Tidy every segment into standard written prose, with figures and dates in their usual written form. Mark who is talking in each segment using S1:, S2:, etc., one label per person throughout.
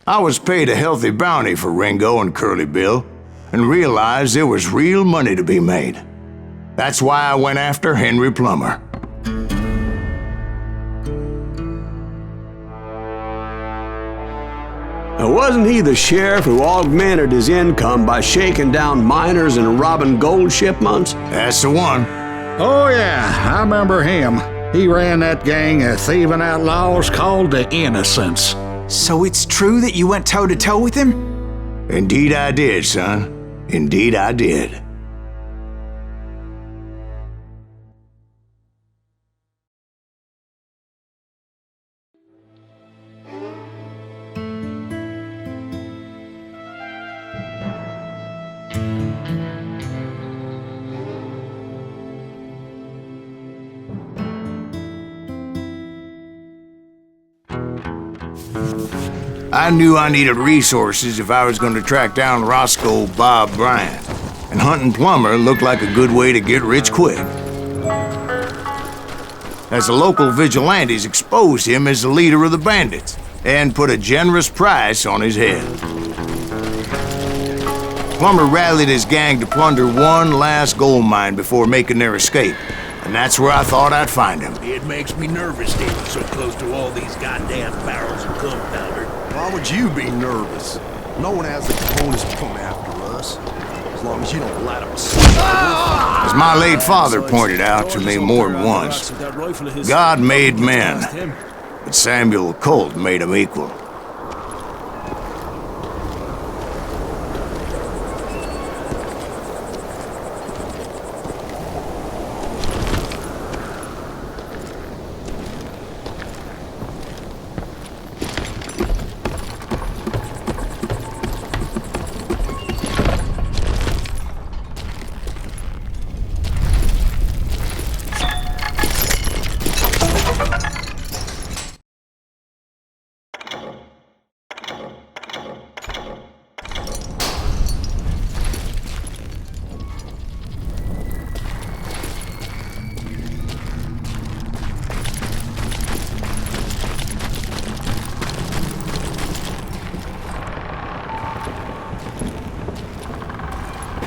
S1: I was paid a healthy bounty for Ringo and Curly Bill, and realized there was real money to be made. That's why I went after Henry Plummer.
S2: Now, wasn't he the sheriff who augmented his income by shaking down miners and robbing gold shipments?
S1: That's the one.
S3: Oh yeah, I remember him. He ran that gang of thieving outlaws called the Innocents.
S4: So it's true that you went toe-to-toe with him?
S1: Indeed I did, son. Indeed I did. I knew I needed resources if I was going to track down Roscoe Bob Bryant, and hunting Plummer looked like a good way to get rich quick. As the local vigilantes exposed him as the leader of the bandits, and put a generous price on his head. Plummer rallied his gang to plunder one last gold mine before making their escape, and that's where I thought I'd find him.
S5: It makes me nervous standing so close to all these goddamn barrels of gunpowder.
S6: Why would you be nervous? No one has the cojones to come after us. As long as you don't light up a
S1: As my late father pointed out to me more than once, God made men, but Samuel Colt made them equal.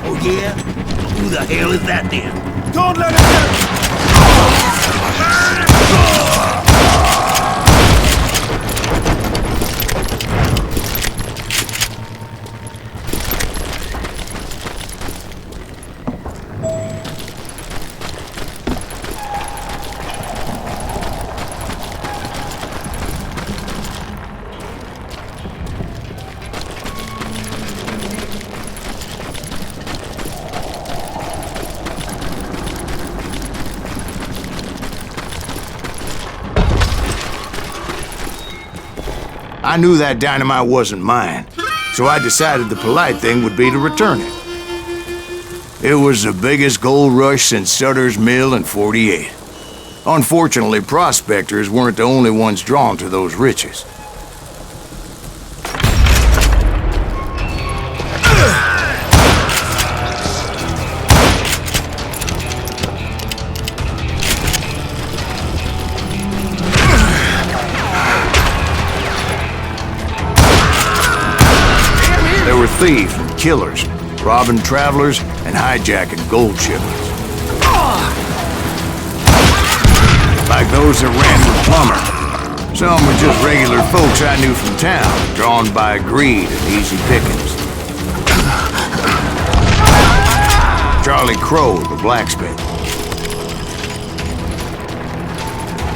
S5: Oh yeah? Who the hell is that then?
S6: Don't let him
S1: I knew that dynamite wasn't mine, so I decided the polite thing would be to return it. It was the biggest gold rush since Sutter's Mill in '48. Unfortunately, prospectors weren't the only ones drawn to those riches. There were thieves and killers, robbing travelers and hijacking gold shipments. Like those that ran with Plummer. Some were just regular folks I knew from town, drawn by greed and easy pickings. Charlie Crow, the blacksmith.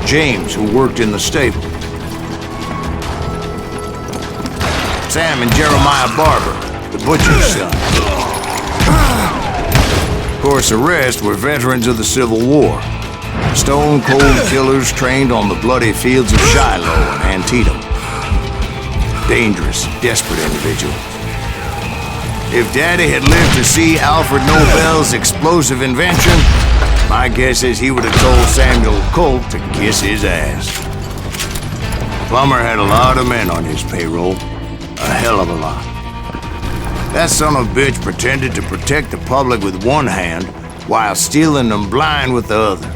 S1: James, who worked in the stable. Sam and Jeremiah Barber, the butcher's son. Of course, the rest were veterans of the Civil War. Stone-cold killers trained on the bloody fields of Shiloh and Antietam. Dangerous, desperate individuals. If Daddy had lived to see Alfred Nobel's explosive invention, my guess is he would have told Samuel Colt to kiss his ass. Plummer had a lot of men on his payroll. A hell of a lot. That son of a bitch pretended to protect the public with one hand while stealing them blind with the other.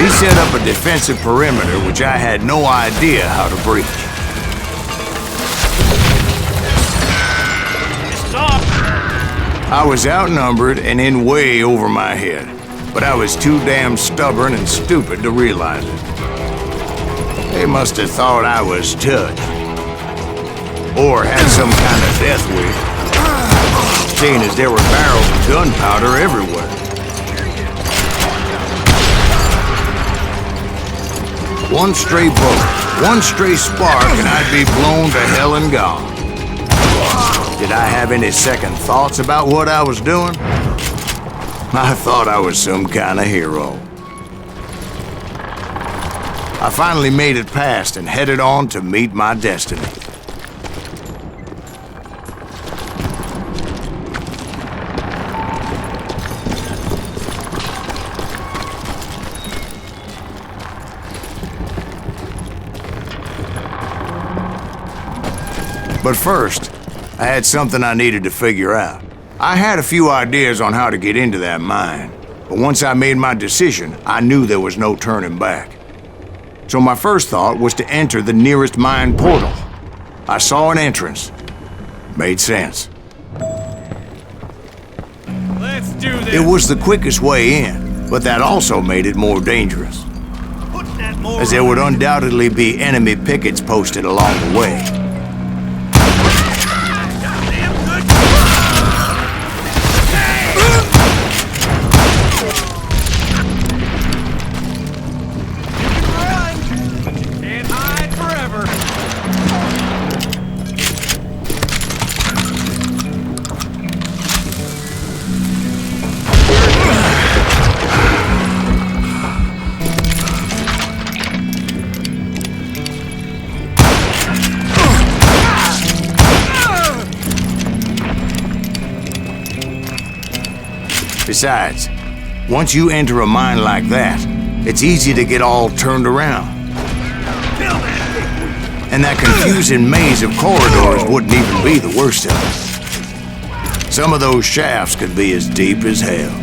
S1: He set up a defensive perimeter which I had no idea how to breach. I was outnumbered and in way over my head, but I was too damn stubborn and stupid to realize it. They must have thought I was touched. Or had some kind of death wish, seeing as there were barrels of gunpowder everywhere. One stray bullet, one stray spark, and I'd be blown to hell and gone. Did I have any second thoughts about what I was doing? I thought I was some kind of hero. I finally made it past and headed on to meet my destiny. But first, I had something I needed to figure out. I had a few ideas on how to get into that mine, but once I made my decision, I knew there was no turning back. So my first thought was to enter the nearest mine portal. I saw an entrance. Made sense.
S5: Let's do this.
S1: It was the quickest way in, but that also made it more dangerous,
S5: Put that more
S1: as there would undoubtedly be enemy pickets posted along the way.
S5: goddamn good. Can't hide forever.
S1: Besides, once you enter a mine like that, it's easy to get all turned around. And that confusing maze of corridors wouldn't even be the worst of it. Some of those shafts could be as deep as hell.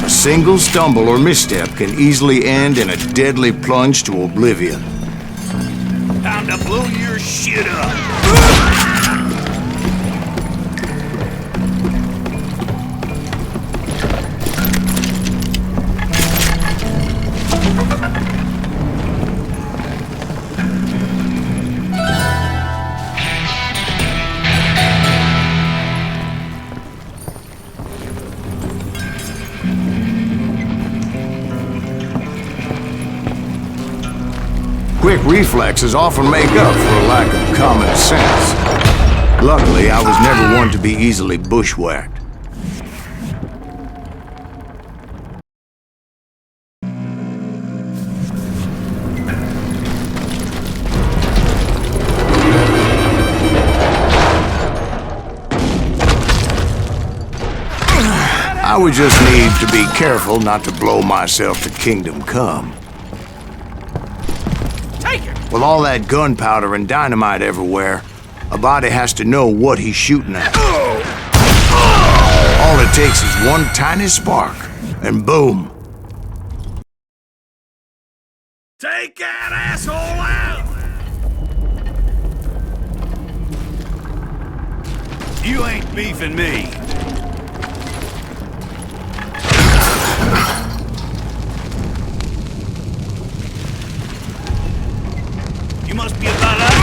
S1: A single stumble or misstep can easily end in a deadly plunge to oblivion.
S5: Time to blow your shit up.
S1: Quick reflexes often make up for a lack of common sense. Luckily, I was never one to be easily bushwhacked. I would just need to be careful not to blow myself to kingdom come.
S5: Take it.
S1: With all that gunpowder and dynamite everywhere, a body has to know what he's shooting at. All it takes is one tiny spark, and boom.
S5: Take that asshole out. You ain't beefing me. You must be about out.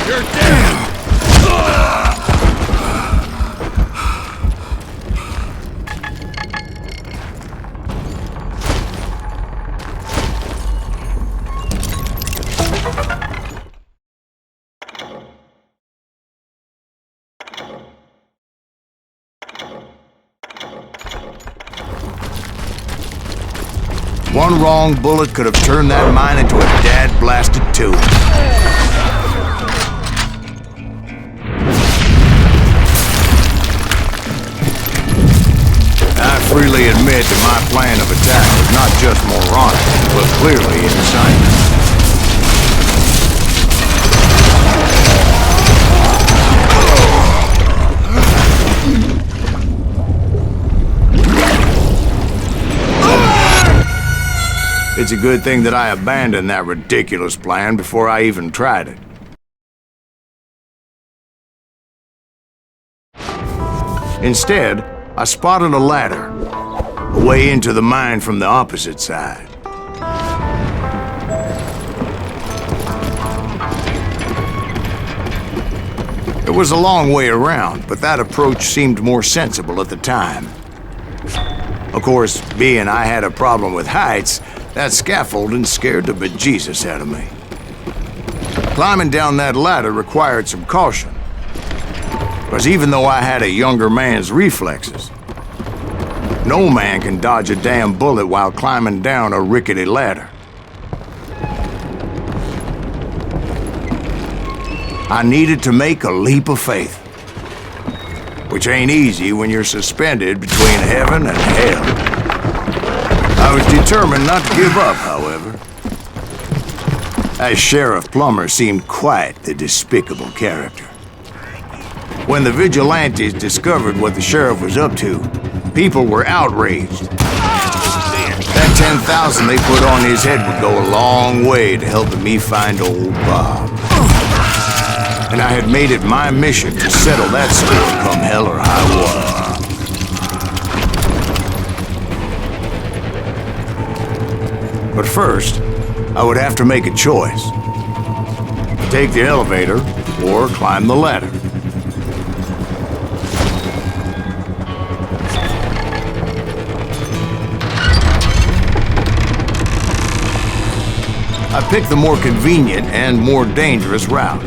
S5: You're dead.
S1: One wrong bullet could have turned that mine into a dad-blasted tomb. admit that my plan of attack was not just moronic, but clearly insane. It's a good thing that I abandoned that ridiculous plan before I even tried it. Instead, I spotted a ladder, a way into the mine from the opposite side. It was a long way around, but that approach seemed more sensible at the time. Of course, being I had a problem with heights, that scaffolding scared the bejesus out of me. Climbing down that ladder required some caution, because even though I had a younger man's reflexes, no man can dodge a damn bullet while climbing down a rickety ladder. I needed to make a leap of faith, which ain't easy when you're suspended between heaven and hell. I was determined not to give up, however. As Sheriff Plummer seemed quite the despicable character. When the vigilantes discovered what the sheriff was up to, people were outraged. That 10,000 they put on his head would go a long way to helping me find old Bob. And I had made it my mission to settle that score come hell or high water. But first, I would have to make a choice. Take the elevator or climb the ladder. I picked the more convenient and more dangerous route.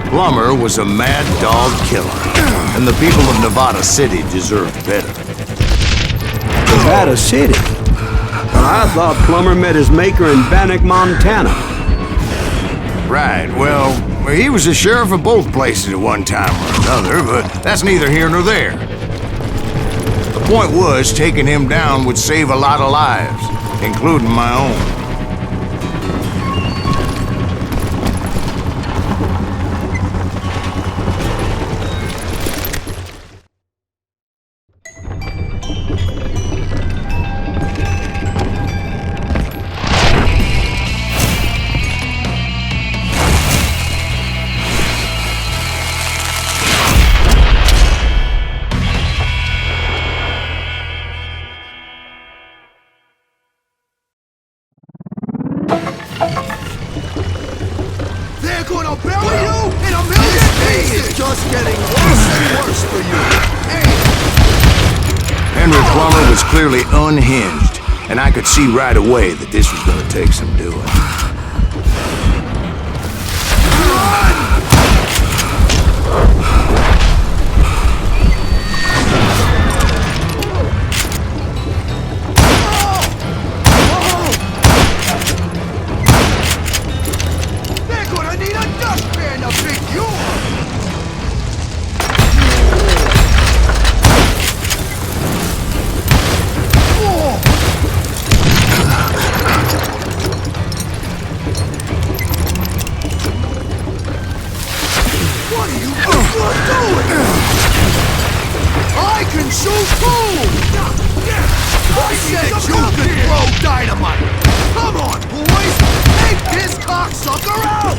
S1: Plummer was a mad dog killer, and the people of Nevada City deserved better.
S2: Nevada City? But I thought Plummer met his maker in Bannock, Montana.
S1: Right, well, he was the sheriff of both places at one time or another, but that's neither here nor there. The point was, taking him down would save a lot of lives, including my own.
S6: They're gonna bury you in a million pieces! It's just getting worse and worse for you.
S1: Henry Plummer was clearly unhinged, and I could see right away that this was gonna take some doing.
S6: I can shoot too! I said you could throw dynamite! Come on, boys! Take this cocksucker out!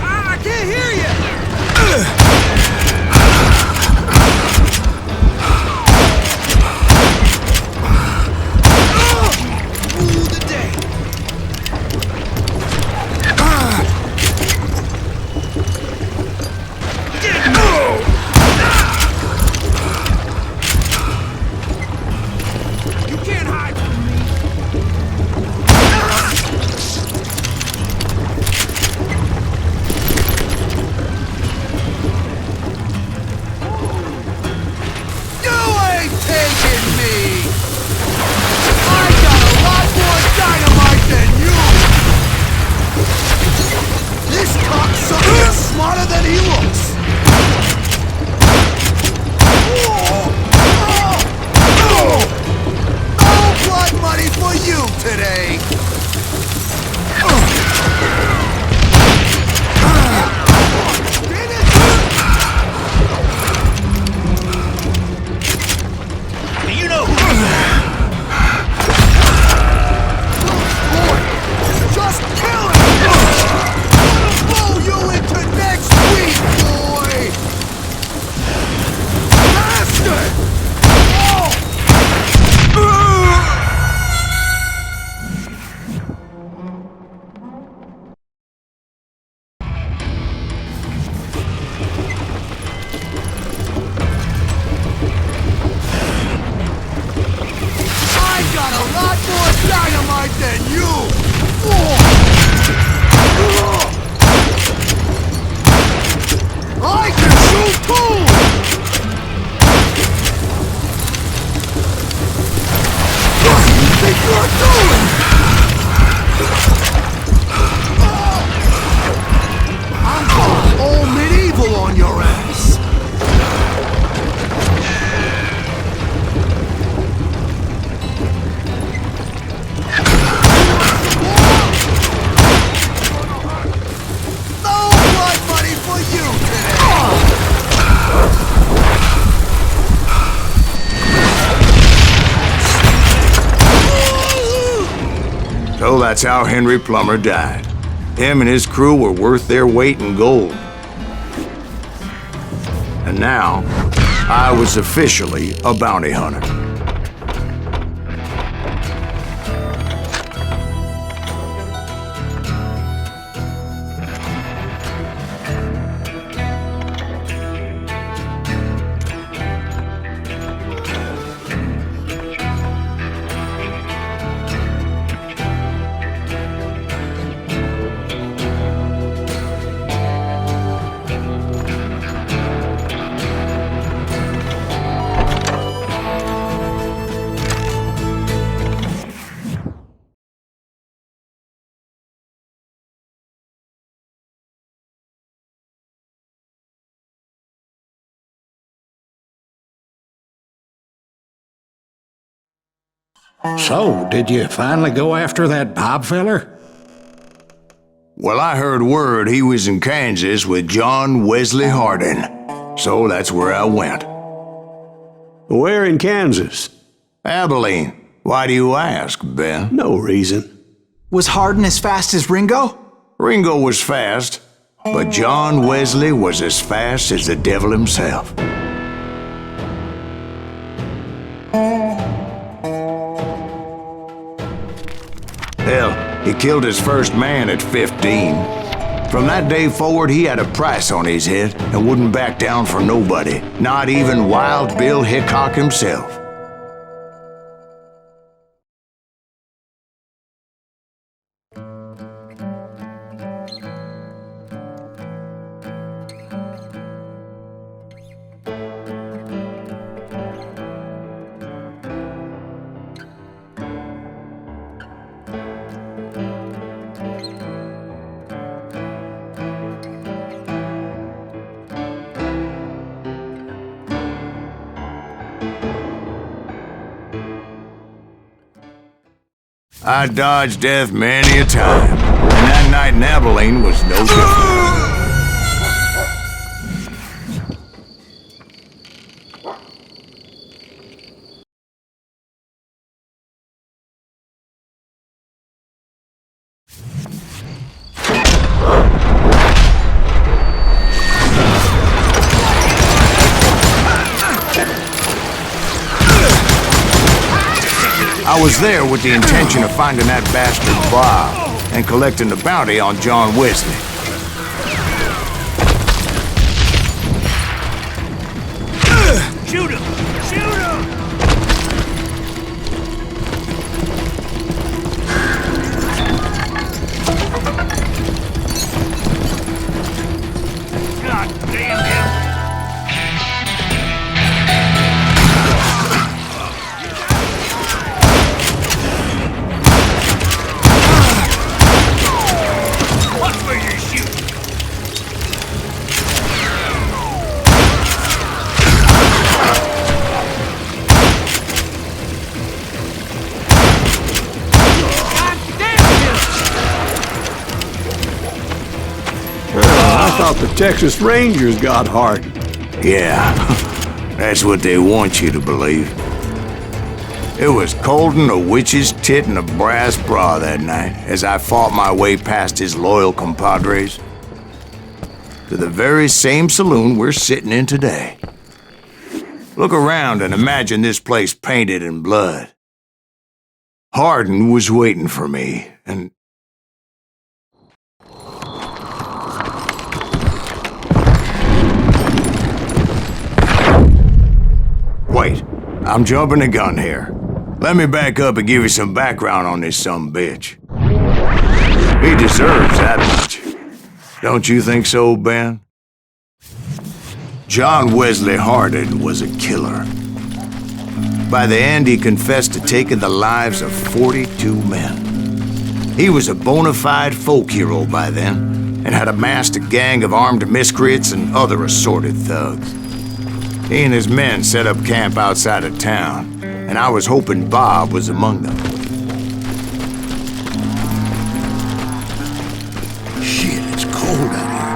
S6: I can't hear you! smarter than he looks. No blood money for you today.
S5: You know who
S6: Just kill him! Blow you into next week, boy! Bastard! I got a lot more dynamite than you! I can shoot too! What do you think you're doing? I'm going all medieval on your ass! No blood money for you today!
S1: So that's how Henry Plummer died. Him and his crew were worth their weight in gold. And now, I was officially a bounty hunter.
S3: So, did you finally go after that Bob feller?
S1: Well, I heard word he was in Kansas with John Wesley Hardin. So that's where I went.
S2: Where in Kansas?
S1: Abilene. Why do you ask, Ben?
S2: No reason.
S4: Was Hardin as fast as Ringo?
S1: Ringo was fast, but John Wesley was as fast as the devil himself. Hell, he killed his first man at 15. From that day forward, he had a price on his head and wouldn't back down for nobody, not even Wild Bill Hickok himself. I dodged death many a time, and that night in Abilene was no different. I was there with the intention of finding that bastard Bob and collecting the bounty on John Wesley.
S5: Shoot him! Shoot him! God damn him! Watch where you're shooting!
S2: thought the Texas Rangers got Harden.
S1: Yeah, that's what they want you to believe. It was cold in a witch's tit and a brass bra that night as I fought my way past his loyal compadres to the very same saloon we're sitting in today. Look around and imagine this place painted in blood. Harden was waiting for me, and... Wait, I'm jumping the gun here. Let me back up and give you some background on this sumbitch. He deserves that much. Don't you think so, Ben? John Wesley Harden was a killer. By the end, he confessed to taking the lives of 42 men. He was a bona fide folk hero by then, and had amassed a gang of armed miscreants and other assorted thugs. He and his men set up camp outside of town, and I was hoping Bob was among them.
S5: Shit, it's cold out here.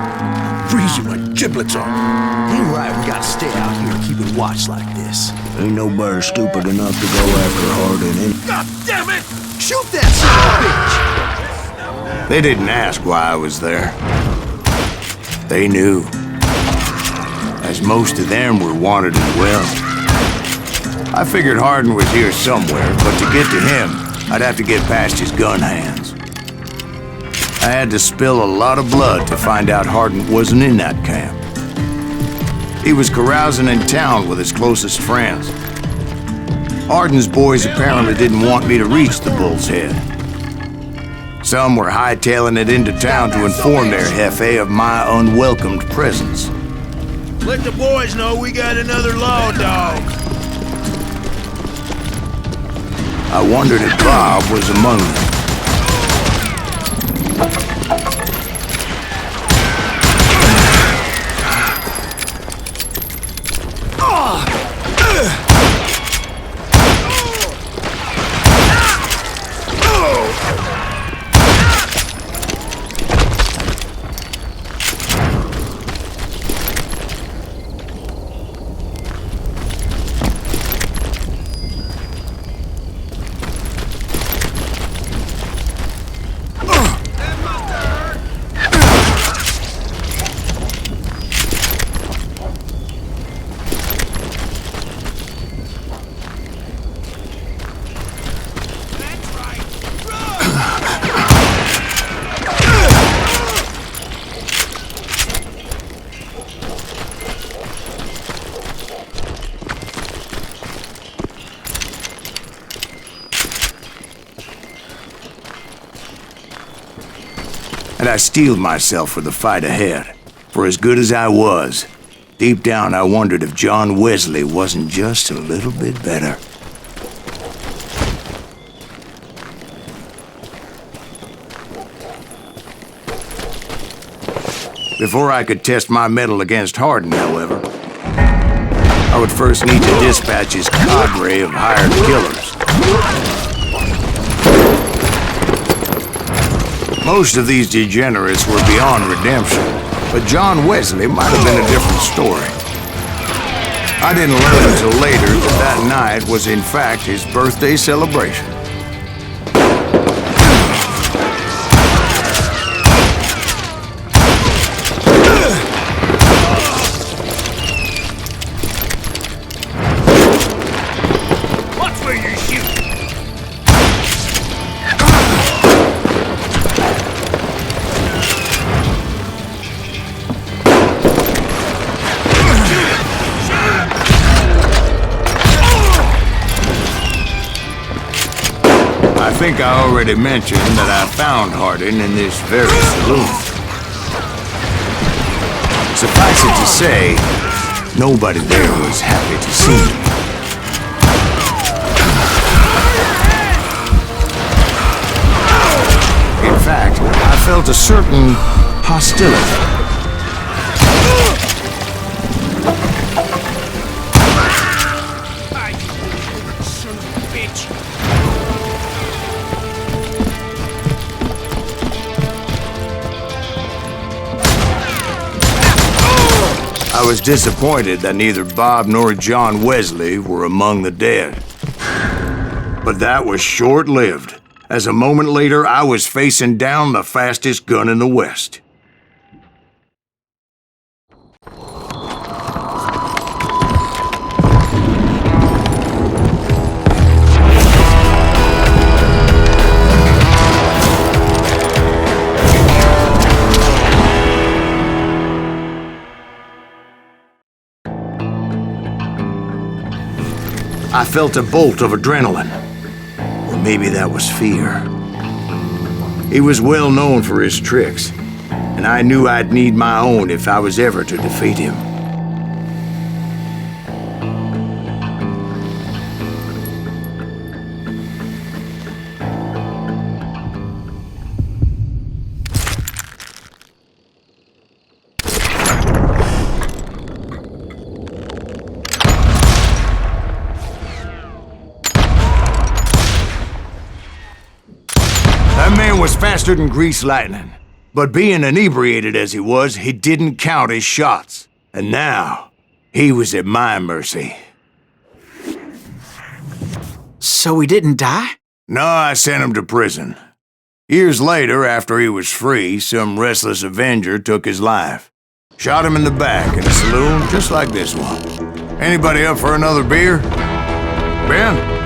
S5: I'm freezing my giblets off. Ain't right, we gotta stay out here and keep it watch like this.
S7: Ain't nobody stupid enough to go after Harden.
S5: God damn it! Shoot that son of a bitch!
S1: They didn't ask why I was there. They knew. As most of them were wanted as well. I figured Harden was here somewhere, but to get to him, I'd have to get past his gun hands. I had to spill a lot of blood to find out Harden wasn't in that camp. He was carousing in town with his closest friends. Harden's boys apparently didn't want me to reach the Bull's Head. Some were hightailing it into town to inform their jefe of my unwelcomed presence.
S5: Let the boys know we got another law dog.
S1: I wondered if Bob was among them. And I steeled myself for the fight ahead. For as good as I was, deep down I wondered if John Wesley wasn't just a little bit better. Before I could test my mettle against Harden, however, I would first need to dispatch his cadre of hired killers. Most of these degenerates were beyond redemption, but John Wesley might have been a different story. I didn't learn until later that that night was in fact his birthday celebration.
S5: Watch where you shoot!
S1: I think I already mentioned that I found Harden in this very saloon. Suffice it to say, nobody there was happy to see me. In fact, I felt a certain hostility.
S5: Son of a bitch!
S1: I was disappointed that neither Bob nor John Wesley were among the dead. But that was short-lived, as a moment later I was facing down the fastest gun in the West. I felt a bolt of adrenaline. Or maybe that was fear. He was well known for his tricks, and I knew I'd need my own if I was ever to defeat him. That man was faster than greased lightning. But being inebriated as he was, he didn't count his shots. And now, he was at my mercy.
S4: So he didn't die?
S1: No, I sent him to prison. Years later, after he was free, some restless avenger took his life. Shot him in the back in a saloon just like this one. Anybody up for another beer? Ben?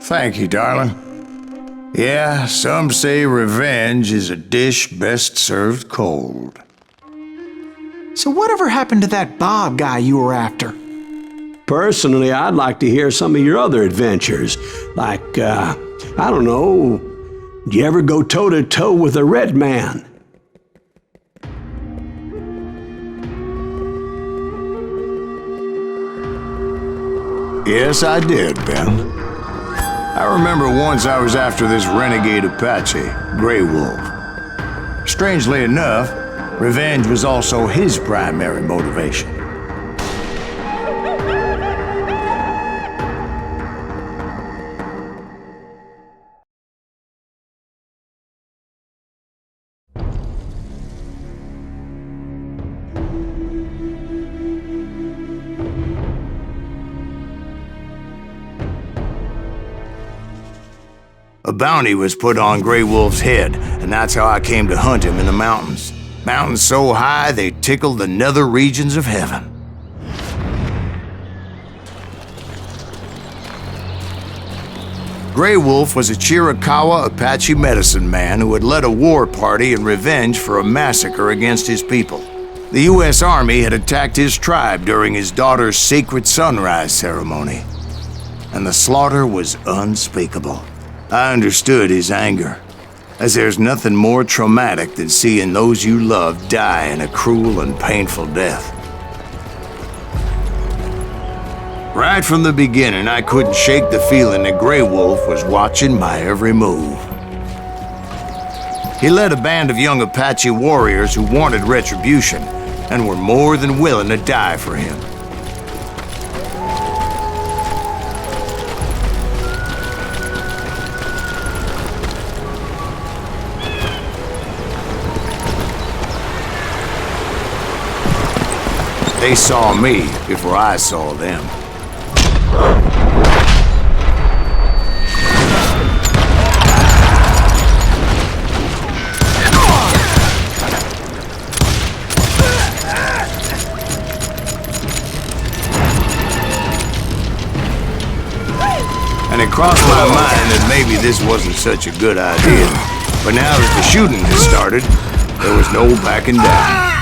S1: Thank you, darling. Yeah, some say revenge is a dish best served cold.
S4: So whatever happened to that Bob guy you were after?
S2: Personally, I'd like to hear some of your other adventures. Like, I don't know, did you ever go toe-to-toe with a red man?
S1: Yes, I did, Ben. I remember once I was after this renegade Apache, Grey Wolf. Strangely enough, revenge was also his primary motivation. A bounty was put on Grey Wolf's head, and that's how I came to hunt him in the mountains. Mountains so high they tickled the nether regions of heaven. Grey Wolf was a Chiricahua Apache medicine man who had led a war party in revenge for a massacre against his people. The U.S. Army had attacked his tribe during his daughter's sacred sunrise ceremony, and the slaughter was unspeakable. I understood his anger, as there's nothing more traumatic than seeing those you love die in a cruel and painful death. Right from the beginning, I couldn't shake the feeling that Grey Wolf was watching my every move. He led a band of young Apache warriors who wanted retribution and were more than willing to die for him. They saw me before I saw them. And it crossed my mind that maybe this wasn't such a good idea. But now that the shooting had started, there was no backing down.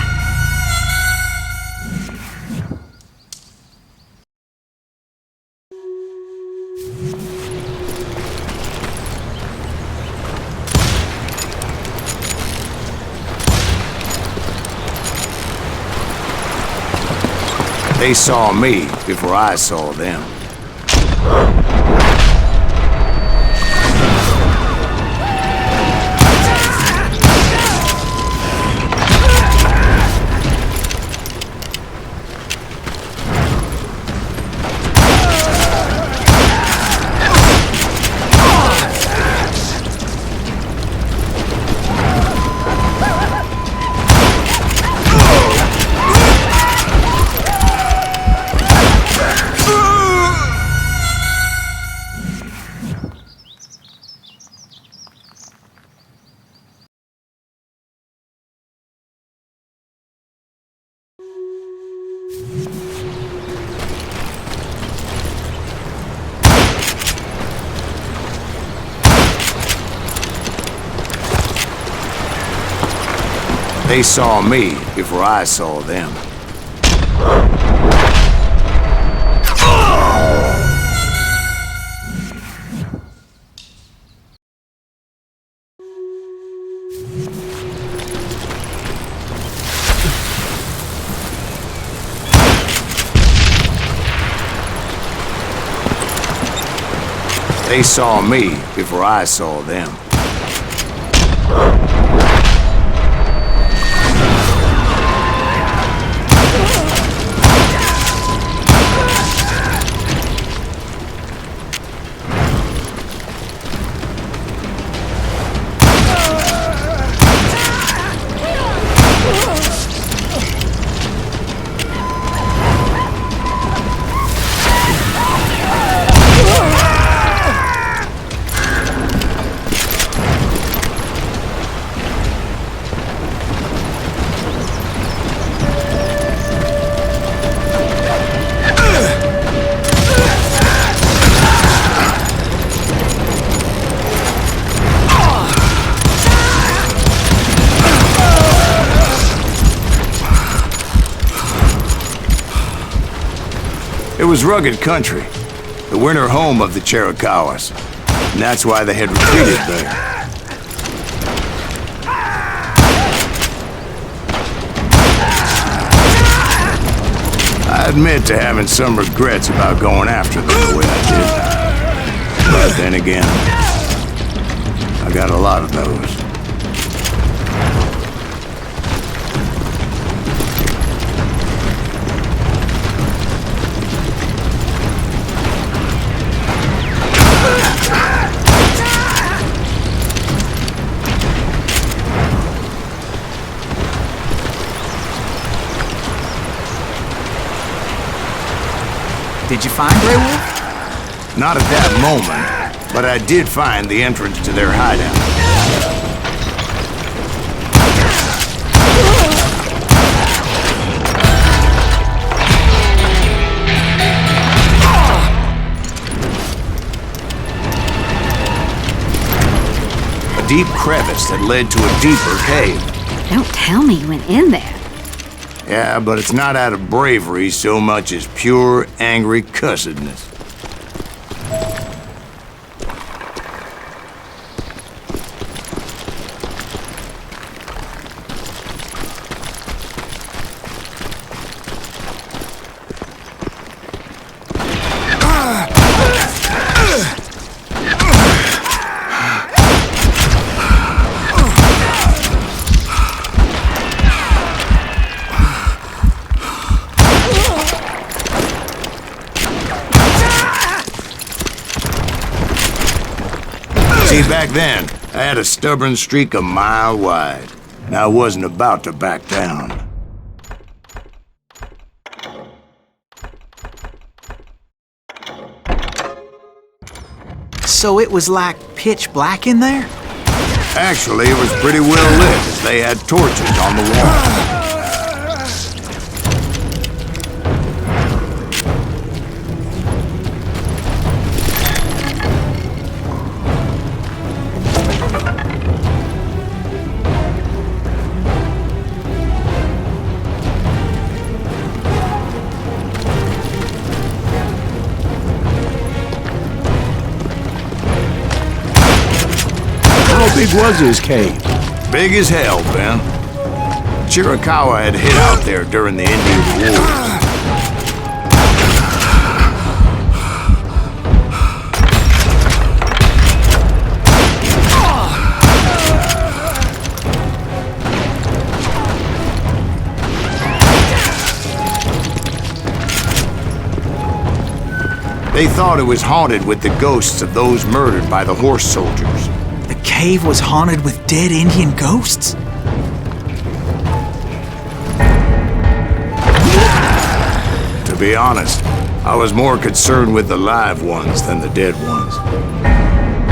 S1: They saw me before I saw them. They saw me before I saw them. They saw me before I saw them. It was rugged country, the winter home of the Chiricahuas, and that's why they had retreated there. I admit to having some regrets about going after them the way I did. But then again, I got a lot of those.
S4: Did you find Grey Wolf?
S1: Not at that moment, but I did find the entrance to their hideout. A deep crevice that led to a deeper cave.
S8: Don't tell me you went in there.
S1: Yeah, but it's not out of bravery so much as pure, angry cussedness. See, back then, I had a stubborn streak a mile wide, and I wasn't about to back down.
S4: So it was like pitch black in there?
S1: Actually, it was pretty well lit, as they had torches on the wall.
S2: How big was his cave?
S1: Big as hell, Ben. Chiricahua had hid out there during the Indian Wars. They thought it was haunted with the ghosts of those murdered by the horse soldiers.
S4: The cave was haunted with dead Indian ghosts?
S1: To be honest, I was more concerned with the live ones than the dead ones.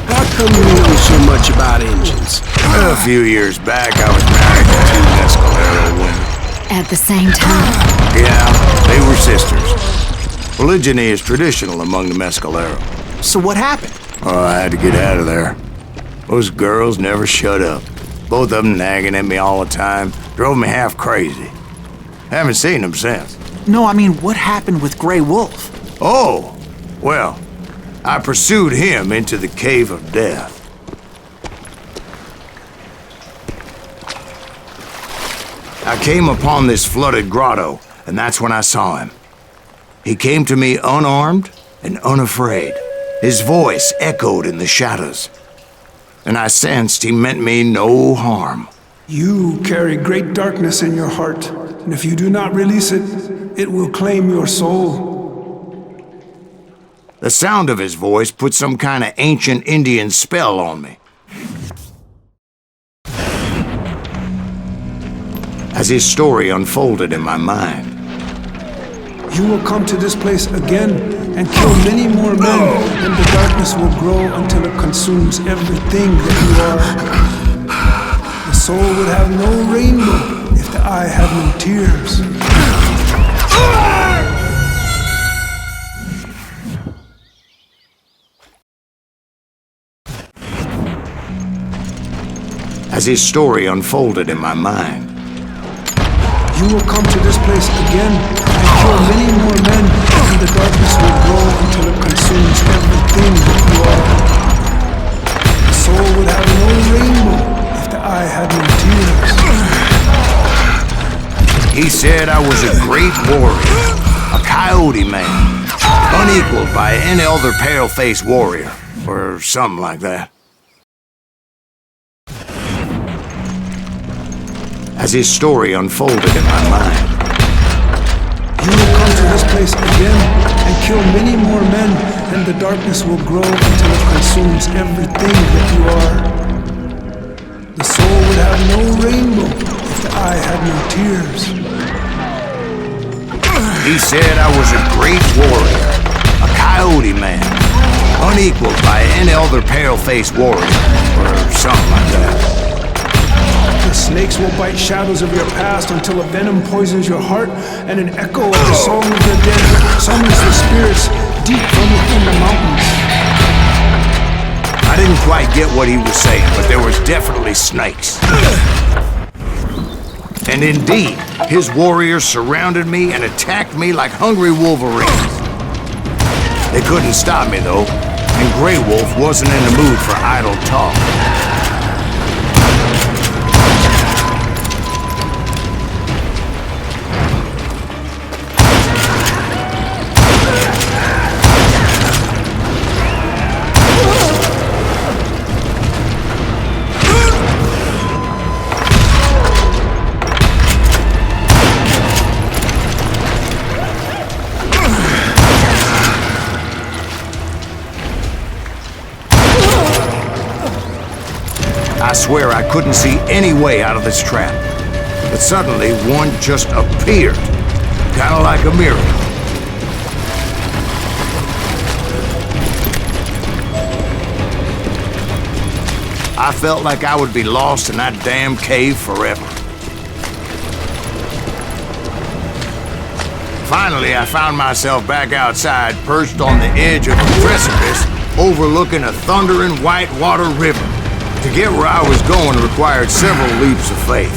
S2: How come you know so much about engines?
S1: A few years back, I was married to two Mescalero women.
S8: At the same time.
S1: Yeah, they were sisters. Polygyny is traditional among the Mescalero.
S4: So what happened?
S1: Oh, I had to get out of there. Those girls never shut up. Both of them nagging at me all the time. Drove me half crazy. Haven't seen them since.
S4: No, I mean, what happened with Grey Wolf?
S1: Oh, well, I pursued him into the Cave of Death. I came upon this flooded grotto, and that's when I saw him. He came to me unarmed and unafraid. His voice echoed in the shadows, and I sensed he meant me no harm.
S9: You carry great darkness in your heart, and if you do not release it, it will claim your soul.
S1: The sound of his voice put some kind of ancient Indian spell on me. As his story unfolded in my mind,
S9: You will come to this place again and kill many more men, and the darkness will grow until it consumes everything that you are. The soul would have no rainbow if the eye had no tears.
S1: as his story unfolded in my mind,
S9: You will come to this place again and kill many more men, and the darkness will grow until it consumes everything that you are. The soul would have no rainbow if the eye had no tears.
S1: he said I was a great warrior, a coyote man, unequaled by any other pale-faced warrior, or something like that. As his story unfolded in my mind,
S9: You will come to this place again and kill many more men, and the darkness will grow until it consumes everything that you are. The soul would have no rainbow if the eye had no tears.
S1: he said I was a great warrior, a coyote man, unequaled by any other pale-faced warrior, or something like that.
S9: The snakes will bite shadows of your past until a venom poisons your heart, and an echo of the song of the dead summons the spirits deep from within the mountains.
S1: I didn't quite get what he was saying, but there was definitely snakes. And indeed, his warriors surrounded me and attacked me like hungry wolverines. They couldn't stop me, though, and Grey Wolf wasn't in the mood for idle talk. I swear I couldn't see any way out of this trap. But suddenly, one just appeared. Kind of like a miracle. I felt like I would be lost in that damn cave forever. Finally, I found myself back outside, perched on the edge of a precipice, overlooking a thundering whitewater river. To get where I was going required several leaps of faith,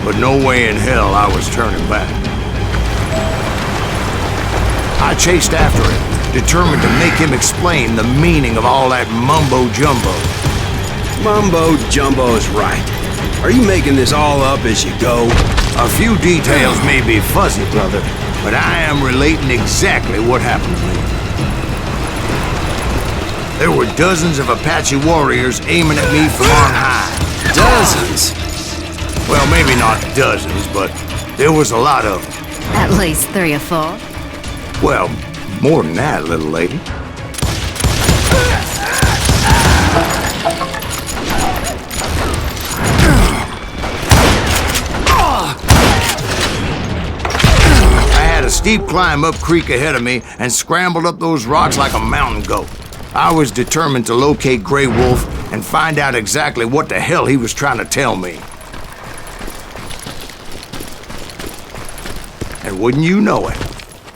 S1: but no way in hell I was turning back. I chased after him, determined to make him explain the meaning of all that mumbo-jumbo.
S2: Mumbo-jumbo is right. Are you making this all up as you go?
S1: A few details may be fuzzy, brother, but I am relating exactly what happened to me. There were dozens of Apache warriors aiming at me from on high.
S5: Dozens?
S1: Well, maybe not dozens, but there was a lot of them.
S8: At least 3 or 4.
S1: Well, more than that, little lady. I had a steep climb up creek ahead of me and scrambled up those rocks like a mountain goat. I was determined to locate Grey Wolf and find out exactly what the hell he was trying to tell me. And wouldn't you know it,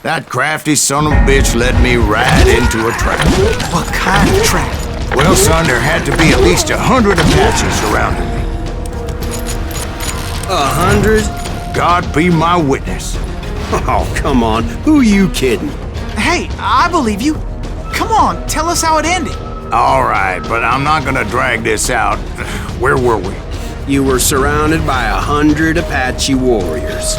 S1: that crafty son of a bitch led me right into a trap.
S4: What kind of trap?
S1: Well, son, there had to be at least 100 Apaches surrounding me.
S5: 100?
S1: God be my witness.
S5: Oh, come on. Who you kidding?
S4: Hey, I believe you. Come on, tell us how it ended.
S1: All right, but I'm not gonna drag this out. Where were we?
S5: You were surrounded by 100 Apache warriors.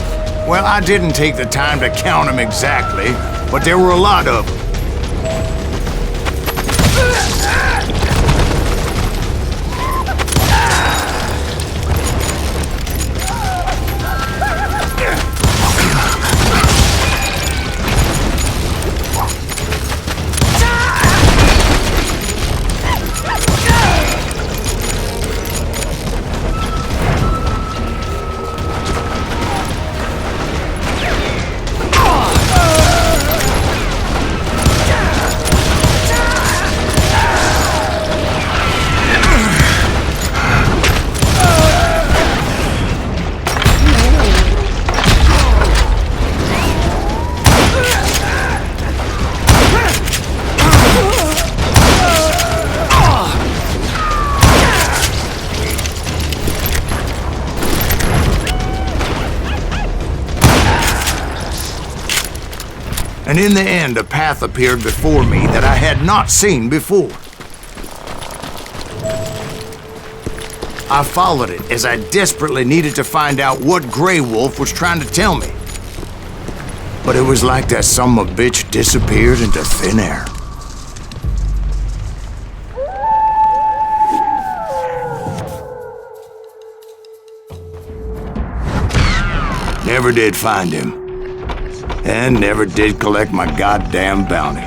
S1: Well, I didn't take the time to count them exactly, but there were a lot of them. And in the end, a path appeared before me that I had not seen before. I followed it as I desperately needed to find out what Grey Wolf was trying to tell me. But it was like that son of a bitch disappeared into thin air. Never did find him. And never did collect my goddamn bounty.